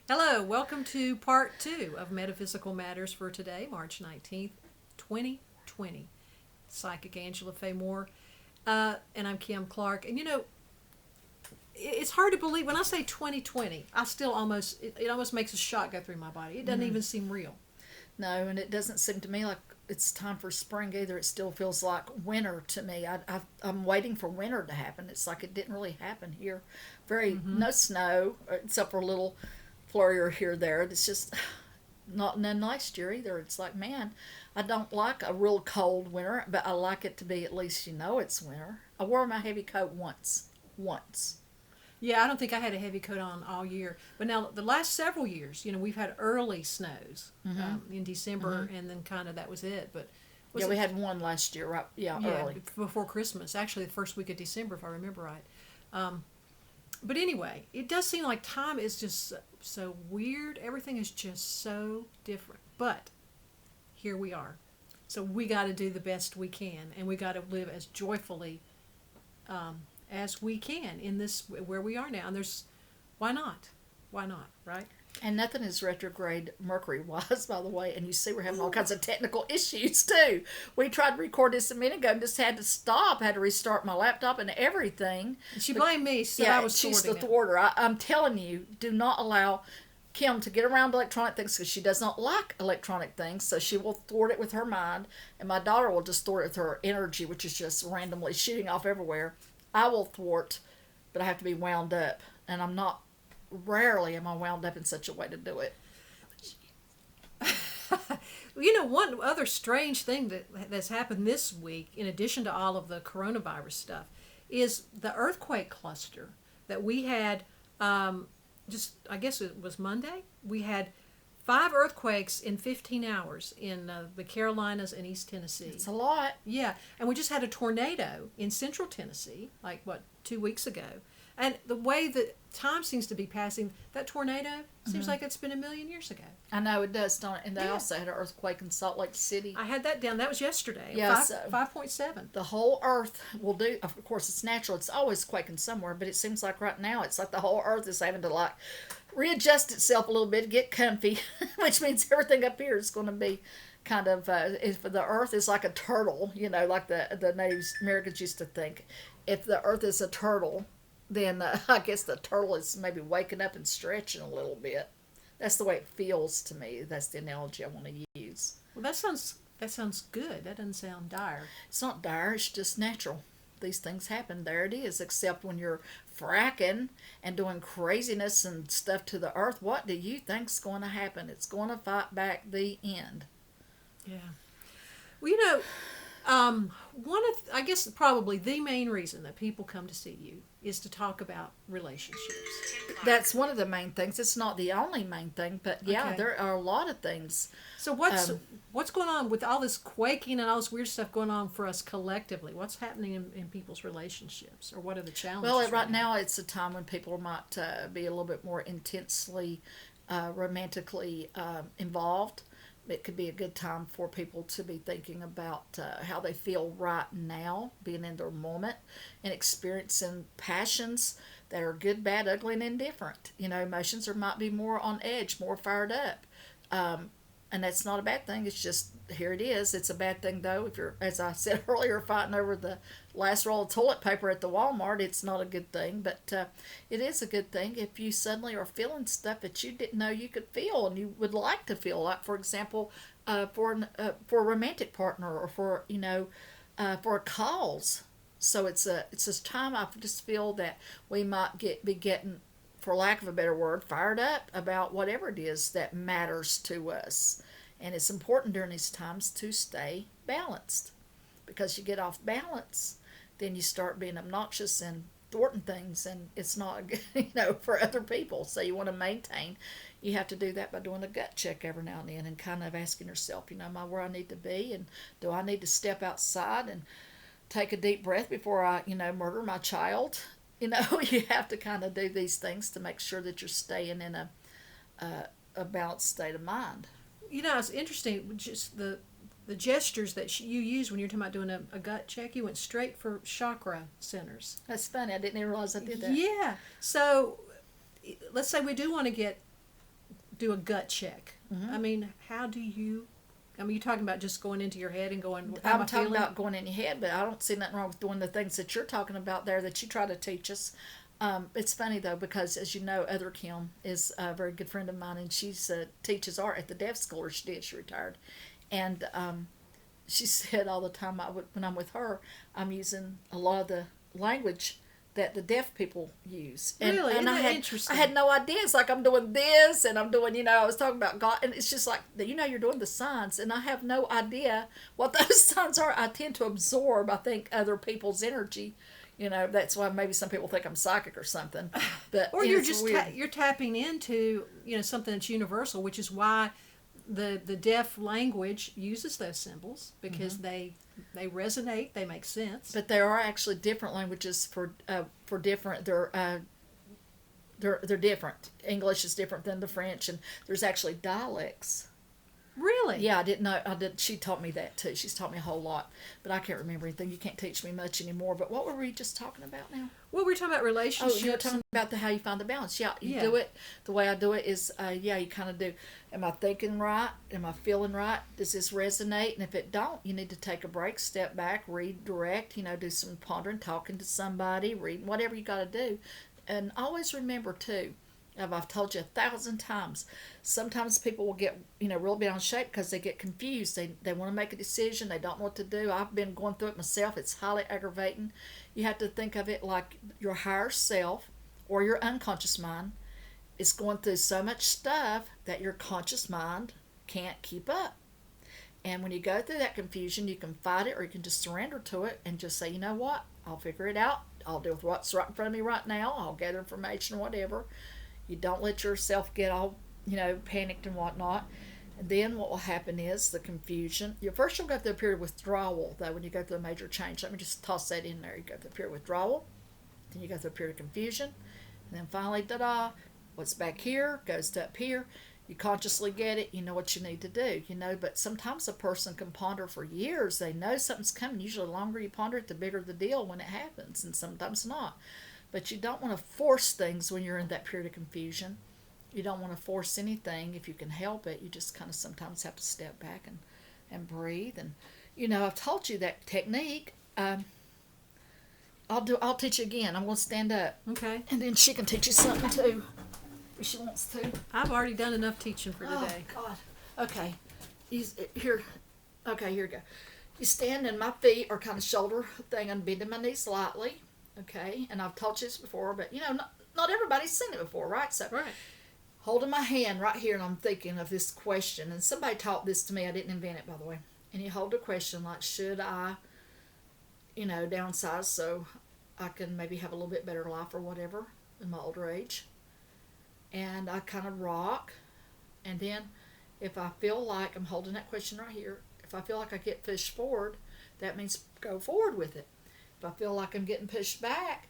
Hello, welcome to part two of Metaphysical Matters for today, March 19th, 2020. Psychic Angela Faye Moore, and I'm Kim Clark. And it's hard to believe when I say 2020, I still it almost makes a shot go through my body. It doesn't even seem real. No, and it doesn't seem to me like it's time for spring either. It still feels like winter to me. I'm waiting for winter to happen. It's like it didn't really happen here. No snow, except for a little flurry or here or there. It's just not none last year either. It's like, man, I don't like a real cold winter, but I like it to be at least it's winter. I wore my heavy coat once. Yeah, I don't think I had a heavy coat on all year. But now, the last several years, we've had early snows in December, and then kind of that was it. But Yeah, we had one last year, right? Yeah, yeah, early. before Christmas, actually the first week of December, if I remember right. But anyway, it does seem like time is just so weird. Everything is just so different. But here we are. So we got to do the best we can, and we got to live as joyfully as we can in this where we are now. And why not? Why not? Right? And nothing is retrograde Mercury wise, by the way. And you see, we're having all kinds of technical issues too. We tried to record this a minute ago and just had to stop, had to restart my laptop and everything. She blamed me, said I was she's the thwarting it. thwarter. I'm telling you, do not allow Kim to get around electronic things because she does not like electronic things. So she will thwart it with her mind, and my daughter will just thwart it with her energy, which is just randomly shooting off everywhere. I will thwart, but I have to be wound up, and I'm not. Rarely am I wound up in such a way to do it. One other strange thing that's happened this week, in addition to all of the coronavirus stuff, is the earthquake cluster that we had. I guess it was Monday. We had 5 earthquakes in 15 hours in the Carolinas and East Tennessee. It's a lot. Yeah, and we just had a tornado in Central Tennessee, like 2 weeks ago. And the way that time seems to be passing, that tornado seems like it's been a million years ago. I know it does, don't it? And they Yeah. also had an earthquake in Salt Lake City. I had that down. That was yesterday. Yeah, 5.7. The whole Earth will do. Of course, it's natural. It's always quaking somewhere, but it seems like right now it's like the whole Earth is having to readjust itself a little bit, get comfy, which means everything up here is going to be kind of. If the Earth is like a turtle, like the Native Americans used to think, if the Earth is a turtle, then I guess the turtle is maybe waking up and stretching a little bit. That's the way it feels to me. That's the analogy I want to use. Well, that sounds good. That doesn't sound dire. It's not dire, it's just natural. These things happen. There it is. Except when you're fracking and doing craziness and stuff to the earth, what do you think's going to happen? It's going to fight back the end. Yeah. Well, I guess probably the main reason that people come to see you is to talk about relationships. That's one of the main things. It's not the only main thing, but yeah, Okay. there are a lot of things. So what's going on with all this quaking and all this weird stuff going on for us collectively? What's happening in people's relationships, or what are the challenges? Well, right now it's a time when people might be a little bit more intensely, romantically involved. It could be a good time for people to be thinking about how they feel right now, being in their moment, and experiencing passions that are good, bad, ugly, and indifferent. Emotions might be more on edge, more fired up. And that's not a bad thing. It's just, here it is. It's a bad thing, though, if you're, as I said earlier, fighting over the last roll of toilet paper at the Walmart. It's not a good thing, but it is a good thing if you suddenly are feeling stuff that you didn't know you could feel and you would like to feel. Like, for example, for a romantic partner, or for a cause. So it's a time I just feel that we might be getting, for lack of a better word, fired up about whatever it is that matters to us. And it's important during these times to stay balanced, because you get off balance, then you start being obnoxious and thwarting things, and it's not good, for other people. So you want to maintain. You have to do that by doing a gut check every now and then, and kind of asking yourself, am I where I need to be, and do I need to step outside and take a deep breath before I, murder my child? You have to kind of do these things to make sure that you're staying in a balanced state of mind. It's interesting, just the gestures that you use when you're talking about doing a gut check. You went straight for chakra centers. That's funny. I didn't even realize I did that. Yeah. So let's say we do want to get do a gut check. I mean, how do you? I mean, you're talking about just going into your head and going. How am I I'm talking feeling? about going in your head, but I don't see nothing wrong with doing the things that you're talking about there that you try to teach us. It's funny though because, as you know, Other Kim is a very good friend of mine, and she's teaches art at the deaf school, or she did. She retired, and she said all the time when I'm with her, I'm using a lot of the language that the deaf people use. Really? Isn't I that had interesting? I had no idea. It's like I'm doing this and I'm doing, I was talking about God, and it's just like you're doing the signs, and I have no idea what those signs are. I tend to absorb, I think, other people's energy. That's why maybe some people think I'm psychic or something. But Or you're it's just weird. you're tapping into something that's universal, which is why the deaf language uses those symbols because they resonate, they make sense. But there are actually different languages for different. They're different. English is different than the French, and there's actually dialects. Really? Yeah, I didn't know. I did. She taught me that too. She's taught me a whole lot, but I can't remember anything. You can't teach me much anymore. But what were we just talking about now? Well, we're talking about Oh, relationships. you were talking about how you find the balance. Yeah, you Yeah. do it. The way I do it is, you kind of do. Am I thinking right? Am I feeling right? Does this resonate? And if it don't, you need to take a break, step back, redirect. Do some pondering, talking to somebody, reading, whatever you got to do, and always remember too. I've told you 1,000 times. Sometimes people will get, real bent out of shape because they get confused. They want to make a decision. They don't know what to do. I've been going through it myself. It's highly aggravating. You have to think of it like your higher self or your unconscious mind is going through so much stuff that your conscious mind can't keep up. And when you go through that confusion, you can fight it or you can just surrender to it and just say, you know what? I'll figure it out. I'll deal with what's right in front of me right now. I'll gather information, whatever. You don't let yourself get all, panicked and whatnot. And then what will happen is the confusion. First you'll go through a period of withdrawal, though, when you go through a major change. Let me just toss that in there. You go through a period of withdrawal. Then you go through a period of confusion. And then finally, ta-da, what's back here goes to up here. You consciously get it. You know what you need to do, But sometimes a person can ponder for years. They know something's coming. Usually the longer you ponder it, the bigger the deal when it happens. And sometimes not. But you don't want to force things when you're in that period of confusion. You don't want to force anything if you can help it. You just kind of sometimes have to step back and breathe. And, I've taught you that technique. I'll teach you again. I'm going to stand up. Okay. And then she can teach you something too, if she wants to. I've already done enough teaching for today. Oh, God. Okay. Here. Okay, here we go. You stand and my feet are kind of shoulder thing. I'm bending my knees slightly. Okay, and I've taught you this before, but not everybody's seen it before, right? So, Right. holding my hand right here, and I'm thinking of this question, and somebody taught this to me. I didn't invent it, by the way. And you hold a question like, should I, downsize so I can maybe have a little bit better life or whatever in my older age? And I kind of rock, and then if I feel like I'm holding that question right here, if I feel like I get pushed forward, that means go forward with it. If I feel like I'm getting pushed back,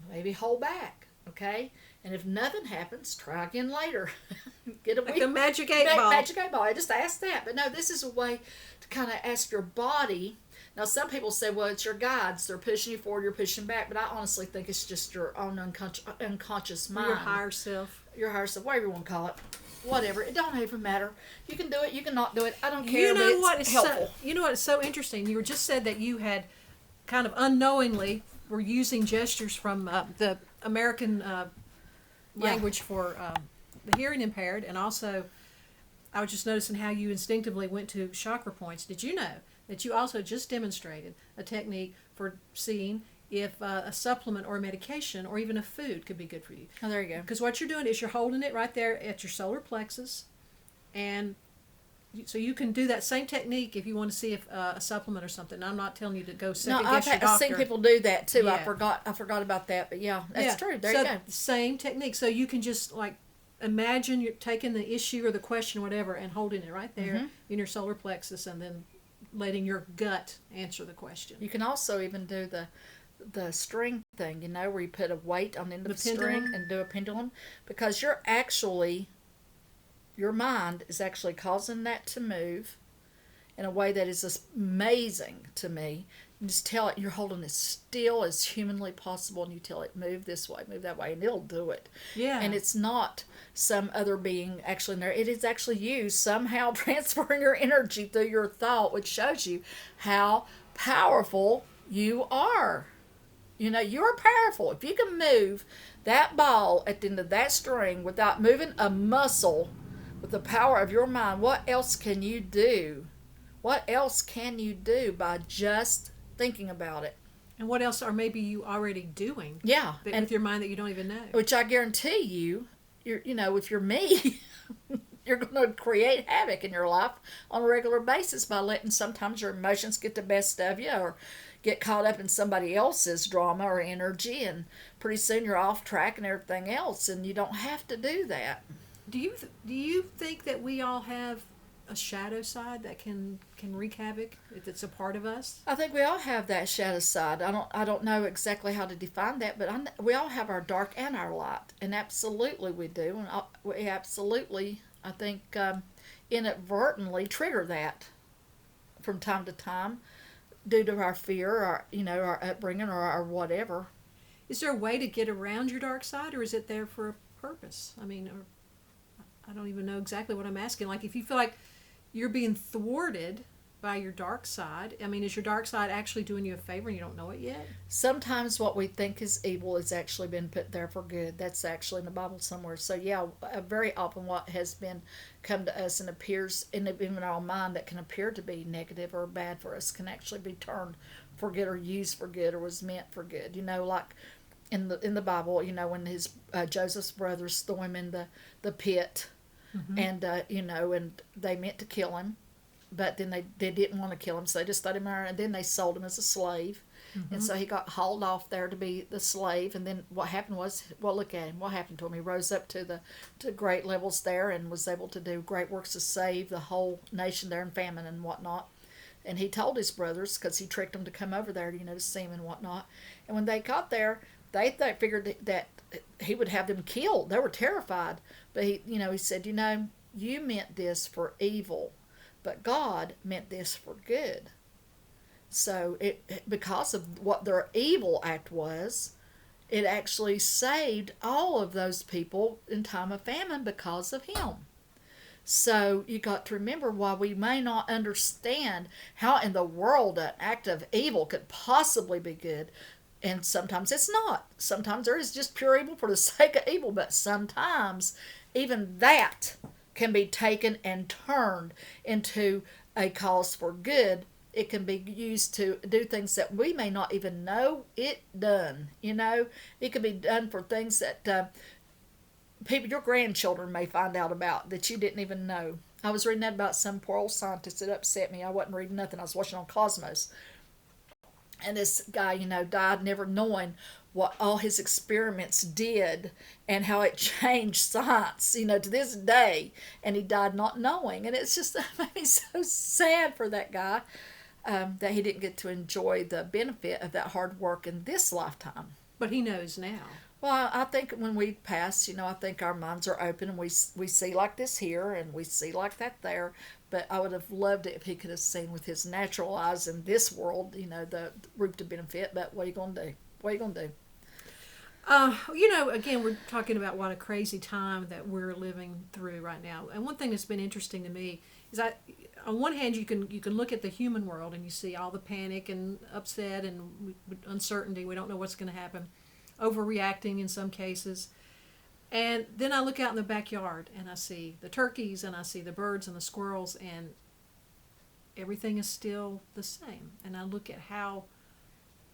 maybe hold back, okay? And if nothing happens, try again later. Get a Like a magic 8-ball. Magic 8-ball. I just asked that. But no, this is a way to kind of ask your body. Now, some people say, well, it's your guides. They're pushing you forward, you're pushing back. But I honestly think it's just your own unconscious mind. Your higher self. Your higher self, whatever you want to call it. Whatever. It don't even matter. You can do it. You can not do it. I don't care, but it's helpful. You know what is so interesting? You just said that you had kind of unknowingly were using gestures from the American language for the hearing impaired, and also I was just noticing how you instinctively went to chakra points. Did you know that you also just demonstrated a technique for seeing if a supplement or a medication or even a food could be good for you? Oh, there you go. Because what you're doing is you're holding it right there at your solar plexus, and so you can do that same technique if you want to see if a supplement or something. I'm not telling you to go second guess your doctor. I've seen people do that too. Yeah. I forgot about that, but yeah, that's true. There you go. Same technique. So you can just like imagine you're taking the issue or the question, or whatever, and holding it right there in your solar plexus, and then letting your gut answer the question. You can also even do the string thing, where you put a weight on the end of the string and do a pendulum, because your mind is actually causing that to move in a way that is amazing to me. just tell it you're holding as still as humanly possible, and you tell it move this way, move that way, and it'll do it. Yeah. And it's not some other being actually in there. It is actually you somehow transferring your energy through your thought, which shows you how powerful you are. You're powerful. If you can move that ball at the end of that string without moving a muscle with the power of your mind, what else can you do? What else can you do by just thinking about it? And what else are maybe you already doing? Yeah. With your mind that you don't even know. Which I guarantee you, if you're me, you're going to create havoc in your life on a regular basis by letting sometimes your emotions get the best of you, or get caught up in somebody else's drama or energy, and pretty soon you're off track and everything else, and you don't have to do that. Do you think that we all have a shadow side that can wreak havoc, if it's a part of us? I think we all have that shadow side. I don't know exactly how to define that, but we all have our dark and our light, and absolutely we do, and we absolutely, I think, inadvertently trigger that from time to time, due to our fear, our upbringing, or our whatever. Is there a way to get around your dark side, or is it there for a purpose? I mean, or I don't even know exactly what I'm asking. Like, if you feel like you're being thwarted by your dark side, I mean, is your dark side actually doing you a favor and you don't know it yet? Sometimes what we think is evil has actually been put there for good. That's actually in the Bible somewhere. So yeah, very often what has been come to us and appears in our mind that can appear to be negative or bad for us can actually be turned for good, or used for good, or was meant for good. Like in the Bible, when his Joseph's brothers threw him in the pit, Mm-hmm. and and they meant to kill him, but then they didn't want to kill him, so they just threw him there, and then they sold him as a slave. Mm-hmm. And so he got hauled off there to be the slave, and then what happened was, well, look at him, what happened to him? He rose up to great levels there, and was able to do great works to save the whole nation there in famine and whatnot. And he told his brothers, because he tricked them to come over there, to see him and whatnot. And when they got there, they figured that he would have them killed. They were terrified. But he said, you meant this for evil, but God meant this for good. So because of what their evil act was, it actually saved all of those people in time of famine because of him. So you got to remember, while we may not understand how in the world an act of evil could possibly be good, and sometimes it's not. Sometimes there is just pure evil for the sake of evil, but sometimes even that can be taken and turned into a cause for good. It can be used to do things that we may not even know it done. It can be done for things that your grandchildren may find out about that you didn't even know. I was reading that about some poor old scientist that upset me. I wasn't reading nothing. I was watching on Cosmos. And this guy, died never knowing what all his experiments did and how it changed science, to this day. And he died not knowing. And it's just, that made me so sad for that guy, that he didn't get to enjoy the benefit of that hard work in this lifetime. But he knows now. Well, I think when we pass, I think our minds are open, and we see like this here, and we see like that there. But I would have loved it if he could have seen with his natural eyes in this world, the root to benefit. But what are you going to do? What are you going to do? Again, we're talking about what a crazy time that we're living through right now. And one thing that's been interesting to me is, on one hand, you can look at the human world and you see all the panic and upset and uncertainty. We don't know what's going to happen. Overreacting in some cases. And then I look out in the backyard and I see the turkeys and I see the birds and the squirrels, and everything is still the same. And I look at how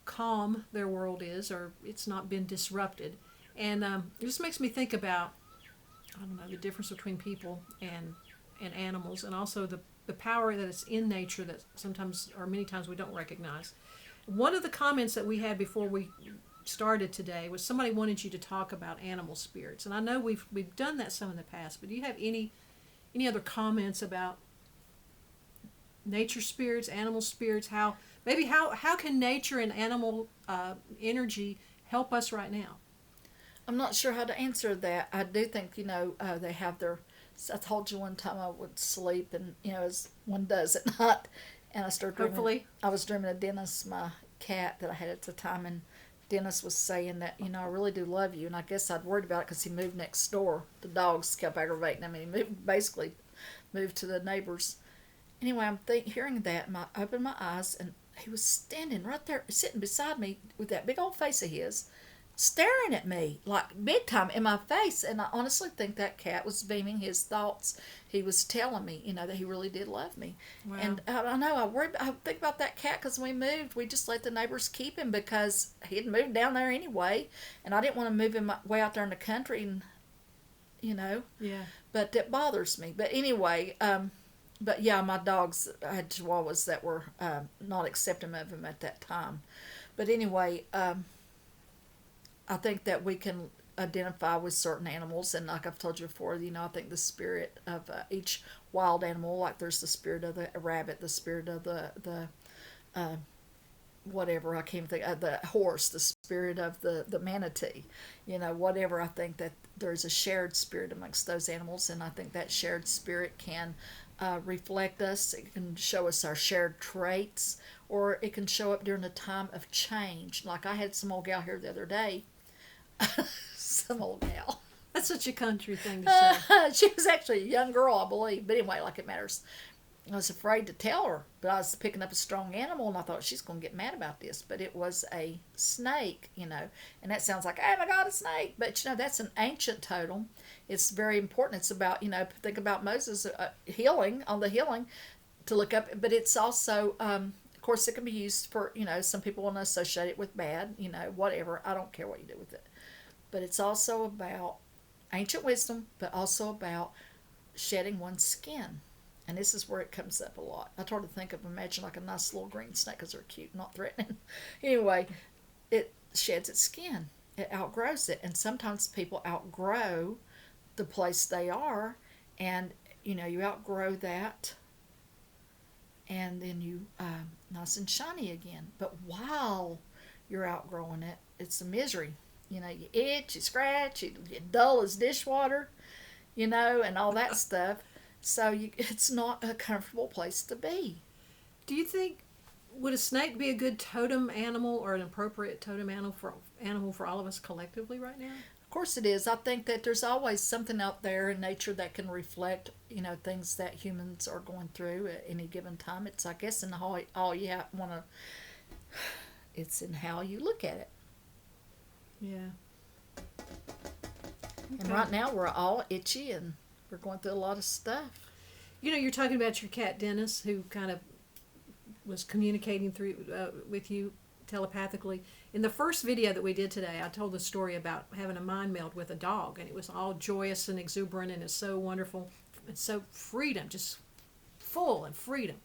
calm their world is, or it's not been disrupted. And it just makes me think about, I don't know, the difference between people and animals, and also the power that is in nature that sometimes, or many times, we don't recognize. One of the comments that we had before we started today was somebody wanted you to talk about animal spirits, and I know we've done that some in the past, but do you have any other comments about nature spirits, animal spirits? How can nature and animal energy help us right now? I'm not sure how to answer that. I do think they have their. I told you one time I would sleep, and as one does at night, And I started dreaming. Hopefully. I was dreaming of Dennis, my cat that I had at the time, and Dennis was saying that, I really do love you. And I guess I'd worried about it because he moved next door. The dogs kept aggravating him, and he basically moved to the neighbors. Anyway, I'm hearing that, and I opened my eyes, and he was standing right there, sitting beside me with that big old face of his, staring at me, like big time in my face. And I honestly think that cat was beaming his thoughts. He was telling me, that he really did love me. Wow. And I know, I think about that cat because when we moved, we just let the neighbors keep him because he had moved down there anyway. And I didn't want to move him way out there in the country, and, Yeah. But it bothers me. But anyway, but yeah, my dogs, I had chihuahuas that were not accepting of him at that time. But anyway, I think that we can identify with certain animals, and like I've told you before, I think the spirit of each wild animal, like there's the spirit of the rabbit, the spirit of the whatever, I can't think of, the horse, the spirit of the manatee, whatever. I think that there's a shared spirit amongst those animals, and I think that shared spirit can reflect us. It can show us our shared traits, or it can show up during a time of change. Like I had some old gal here the other day. Some old gal. That's such a country thing to say. She was actually a young girl, I believe. But anyway, like it matters. I was afraid to tell her, but I was picking up a strong animal, and I thought she's going to get mad about this. But it was a snake, and that sounds like, oh my God, a snake. But that's an ancient totem. It's very important. It's about, think about Moses healing to look up. But it's also, of course, it can be used for, some people want to associate it with bad, whatever. I don't care what you do with it. But it's also about ancient wisdom, but also about shedding one's skin. And this is where it comes up a lot. I try to imagine like a nice little green snake because they're cute, not threatening. Anyway, it sheds its skin. It outgrows it. And sometimes people outgrow the place they are, and, you outgrow that, and then you nice and shiny again. But while you're outgrowing it, it's a misery. You itch, you scratch, you get dull as dishwater, and all that stuff. So it's not a comfortable place to be. Do you think, would a snake be a good totem animal or an appropriate totem animal for all of us collectively right now? Of course it is. I think that there's always something out there in nature that can reflect, things that humans are going through at any given time. It's, I guess, in it's in how you look at it. Yeah. Okay. And right now we're all itchy and we're going through a lot of stuff. You're talking about your cat Dennis, who kind of was communicating through with you telepathically. In the first video that we did today, I told the story about having a mind meld with a dog, and it was all joyous and exuberant, and it's so wonderful. It's so freedom, just full of freedom.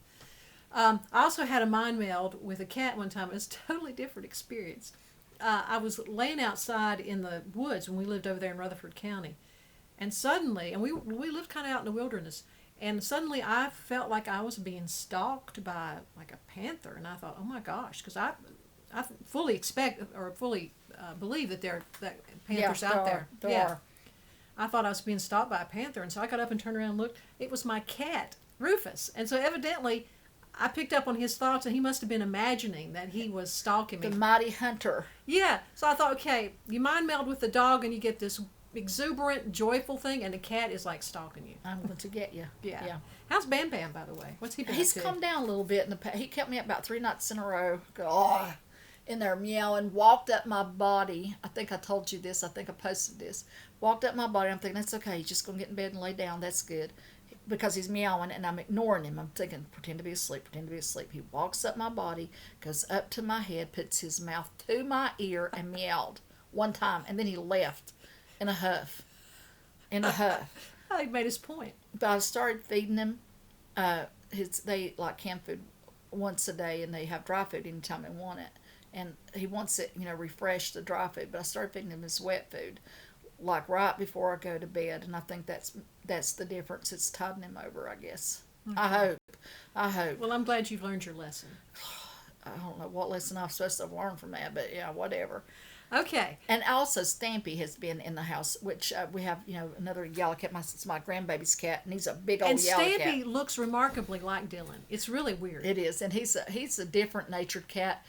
I also had a mind meld with a cat one time. It was a totally different experience. I was laying outside in the woods when we lived over there in Rutherford County, and suddenly, and we lived kind of out in the wilderness, and suddenly I felt like I was being stalked by like a panther, and I thought, oh my gosh, because I fully expect or fully believe that that panthers out there. Yeah. I thought I was being stalked by a panther, and so I got up and turned around and looked. It was my cat, Rufus, and so evidently I picked up on his thoughts, and he must have been imagining that he was stalking me. The mighty hunter. Yeah. So I thought, okay, you mind meld with the dog, and you get this exuberant, joyful thing, and the cat is like stalking you. I'm going to get you. Yeah. How's Bam Bam, by the way? What's he been He's up to? calmed down a little bit. He kept me up about 3 nights in a row. In there meowing, walked up my body. I think I told you this. I think I posted this. Walked up my body. I'm thinking, that's okay. He's just going to get in bed and lay down. That's good. Because he's meowing, and I'm ignoring him. I'm thinking, pretend to be asleep, pretend to be asleep. He walks up my body, goes up to my head, puts his mouth to my ear, and meowed one time. And then he left in a huff. He made his point. But I started feeding him. They like canned food once a day, and they have dry food anytime they want it. And he wants it, refreshed, the dry food. But I started feeding him his wet food, like right before I go to bed. And I think that's the difference. It's tiding him over, I guess. Mm-hmm. I hope. Well, I'm glad you've learned your lesson. I don't know what lesson I'm supposed to have learned from that, but yeah, whatever. Okay. And also, Stampy has been in the house, which we have, another yellow cat. It's my grandbaby's cat, and he's a big old And yellow Stampy cat. looks remarkably like Dylan. It's really weird. It is, and he's a different natured cat,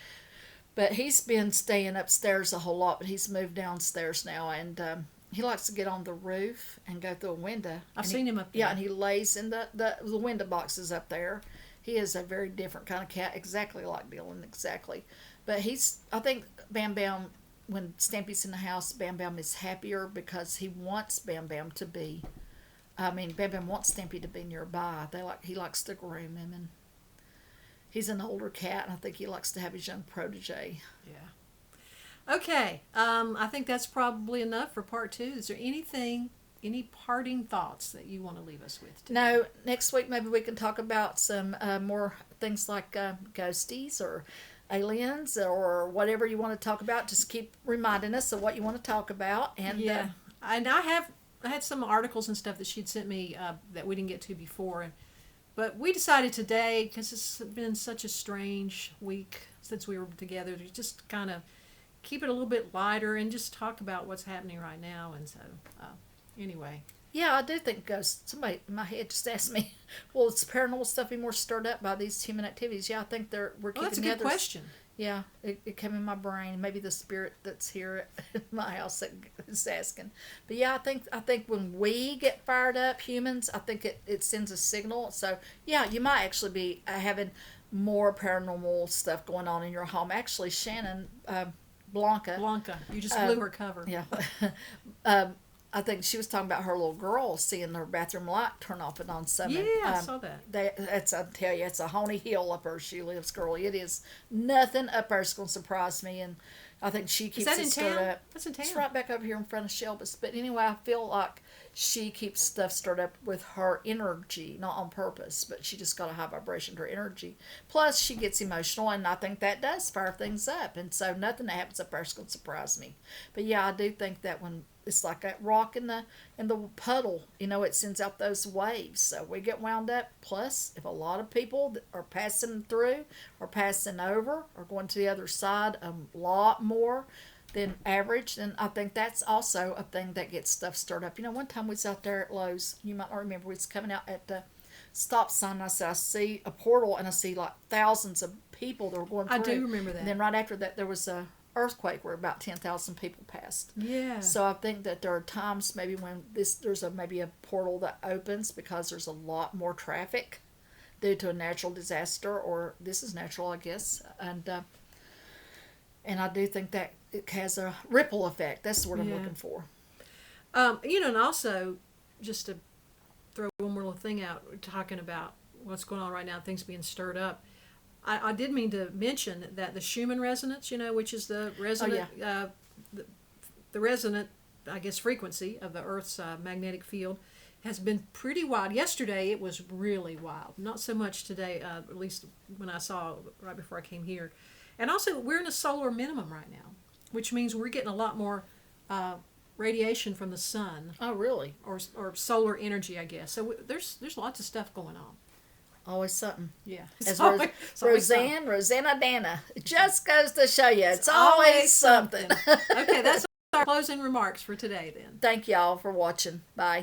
but he's been staying upstairs a whole lot. But he's moved downstairs now, and he likes to get on the roof and go through a window. I've seen him up there. Yeah, and he lays in the window boxes up there. He is a very different kind of cat, exactly like Dylan, exactly. But I think Bam Bam, when Stampy's in the house, Bam Bam is happier because he wants Bam Bam to be. Bam Bam wants Stampy to be nearby. He likes to groom him, and he's an older cat, and I think he likes to have his young protege. Yeah. Okay. I think that's probably enough for part 2. Is there any parting thoughts that you want to leave us with today? No, next week maybe we can talk about some more things like ghosties or aliens or whatever you want to talk about. Just keep reminding us of what you want to talk about. And yeah, and I had some articles and stuff that she'd sent me that we didn't get to before, but we decided today, because it's been such a strange week since we were together, to just kind of keep it a little bit lighter and just talk about what's happening right now. And so, anyway. Yeah, I do think ghosts. Somebody in my head just asked me, "Well, is paranormal stuff be more stirred up by these human activities?" Yeah, I think we're keeping Well, that's a the good others. question. Yeah, it came in my brain. Maybe the spirit that's here at my house that is asking. But yeah, I think when we get fired up, humans, I think it sends a signal. So yeah, you might actually be having more paranormal stuff going on in your home. Actually, Shannon Blanca, you just blew her cover. yeah. I think she was talking about her little girl seeing her bathroom light turn off and on suddenly. Yeah, I saw that. I tell you, it's a honey hill up where she lives, girlie. It is nothing up there's going to surprise me, and I think she keeps Is that it in stirred town? up. That's in town. It's right back over here in front of Shelby's. But anyway, I feel like she keeps stuff stirred up with her energy, not on purpose, but she just got a high vibration to her energy. Plus, she gets emotional, and I think that does fire things up. And so nothing that happens up there is going to surprise me. But yeah, I do think that when it's like that rock in the puddle, it sends out those waves. So we get wound up. Plus, if a lot of people that are passing through or passing over or going to the other side a lot more than average, then I think that's also a thing that gets stuff stirred up. One time we was out there at Lowe's. You might not remember. We was coming out at the stop sign. And I said, I see a portal, and I see like thousands of people that were going through. I do remember that. And then right after that, there was a earthquake where about 10,000 people passed. Yeah. So I think that there are times maybe when there's maybe a portal that opens because there's a lot more traffic due to a natural disaster, or this is natural, I guess. And I do think that it has a ripple effect. That's what I'm looking for. And also, just to throw one more little thing out, talking about what's going on right now, things being stirred up. I did mean to mention that the Schumann resonance, which is the resonant, the resonant, I guess, frequency of the Earth's magnetic field, has been pretty wild. Yesterday, it was really wild. Not so much today, at least when I saw right before I came here. And also, we're in a solar minimum right now, which means we're getting a lot more radiation from the sun. Oh, really? Or solar energy, I guess. So there's lots of stuff going on. Always something. Yeah. As Rosanna Dana, it just goes to show you, it's always something. Okay, that's our closing remarks for today then. Thank y'all for watching. Bye.